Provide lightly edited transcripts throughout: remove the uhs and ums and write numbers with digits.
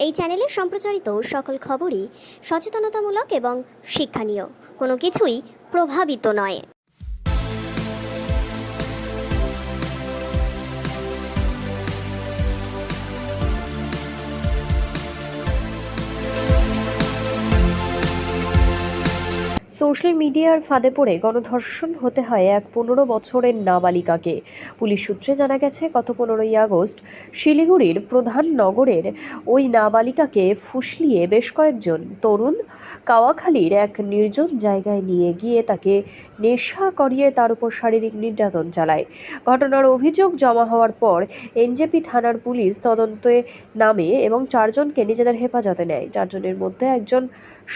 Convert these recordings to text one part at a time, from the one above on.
এই চ্যানেলে সম্প্রচারিত সকল খবরই সচেতনতামূলক এবং শিক্ষণীয়। কোনো কিছুই প্রভাবিত নয়। সোশ্যাল মিডিয়ার ফাঁদে পড়ে গণধর্ষণ হতে হয় এক 15 বছরের নাবালিকাকে। পুলিশ সূত্রে জানা গেছে, গত 15ই আগস্ট শিলিগুড়ির প্রধান নগরের ওই নাবালিকাকে ফুসলিয়ে বেশ কয়েকজন তরুণ কাওয়াখালীর এক নির্জন জায়গায় নিয়ে গিয়ে তাকে নেশা করিয়ে তার উপর শারীরিক নির্যাতন চালায়। ঘটনার অভিযোগ জমা হওয়ার পর এনজেপি থানার পুলিশ তদন্তে নামে এবং 4 জনকে নিজেদের হেফাজতে নেয়। 4 জনের মধ্যে একজন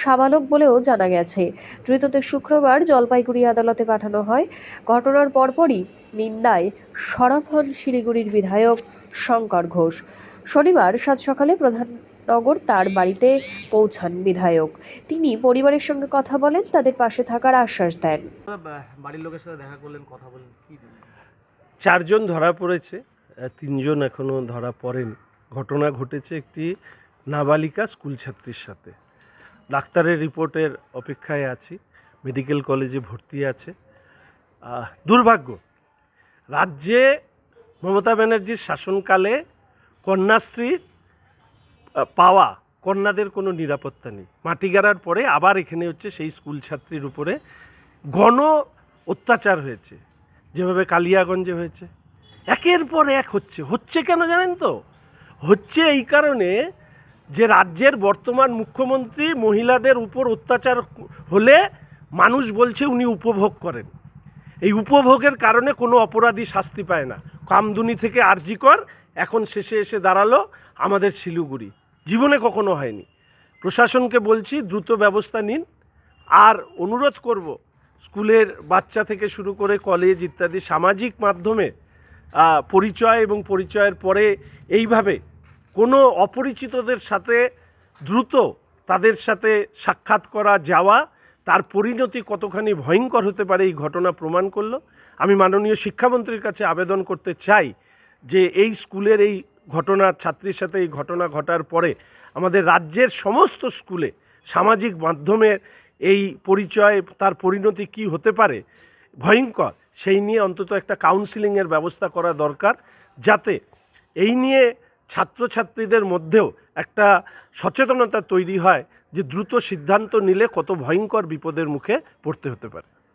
সাবালক বলেও জানা গেছে। ধৃতদের শুক্রবার জলপাইগুড়ি আদালতে পাঠানো হয়। ঘটনার পরপরই নিন্দায় সরব হন শিলিগুড়ির বিধায়ক শঙ্কর ঘোষ। শনিবার সাত সকালে প্রধাননগর তার বাড়িতে পৌঁছান বিধায়ক। তিনি পরিবারের সঙ্গে কথা বলেন, তাদের পাশে থাকার আশ্বাস দেন। বাড়ির লোকের সাথে দেখা করলেন, কথা বলেন, কি 4 জন ধরা পড়েছে, 3 জন এখনো ধরা পড়েনি। ঘটনা ঘটেছে একটি নাবালিকা স্কুল ছাত্রীর সাথে। ডাক্তারের রিপোর্টের অপেক্ষায় আছি। মেডিকেল কলেজে ভর্তি আছে। দুর্ভাগ্য, রাজ্যে মমতা ব্যানার্জির শাসনকালে কন্যাশ্রীর পাওয়া কন্যাদের কোনো নিরাপত্তা নেই। মাটি গাড়ার পরে আবার এখানে হচ্ছে সেই স্কুল ছাত্রীর উপরে গণ অত্যাচার হয়েছে, যেভাবে কালিয়াগঞ্জে হয়েছে। একের পর এক হচ্ছে কেন জানেন তো? হচ্ছে এই কারণে যে রাজ্যের বর্তমান মুখ্যমন্ত্রী মহিলাদের উপর অত্যাচার হলে মানুষ বলছে উনি উপভোগ করেন। এই উপভোগের কারণে কোনো অপরাধী শাস্তি পায় না। কামদুনি থেকে আরজিকর, এখন শেষে এসে দাঁড়ালো আমাদের শিলিগুড়ি। জীবনে কখনো হয়নি। প্রশাসনকে বলছি দ্রুত ব্যবস্থা নিন। আর অনুরোধ করব, স্কুলের বাচ্চা থেকে শুরু করে কলেজ ইত্যাদি সামাজিক মাধ্যমে পরিচয় এবং পরিচয়ের পরে এইভাবে কোনো অপরিচিতদের সাথে দ্রুত তাদের সাথে সাক্ষাৎ করা যাওয়া, তার পরিণতি কতখানি ভয়ঙ্কর হতে পারে এই ঘটনা প্রমাণ করলো। আমি মাননীয় শিক্ষামন্ত্রীর কাছে আবেদন করতে চাই যে এই স্কুলের এই ঘটনার ছাত্রীর সাথে এই ঘটনা ঘটার পরে আমাদের রাজ্যের সমস্ত স্কুলে সামাজিক মাধ্যমের এই পরিচয়, তার পরিণতি কি হতে পারে ভয়ঙ্কর, সেই নিয়ে অন্তত একটা কাউন্সিলিংয়ের ব্যবস্থা করা দরকার, যাতে এই নিয়ে ছাত্রছাত্রীদের মধ্যেও একটা সচেতনতা তৈরি হয় যে দ্রুত সিদ্ধান্ত নিলে কত ভয়ঙ্কর বিপদের মুখে পড়তে হতে পারে।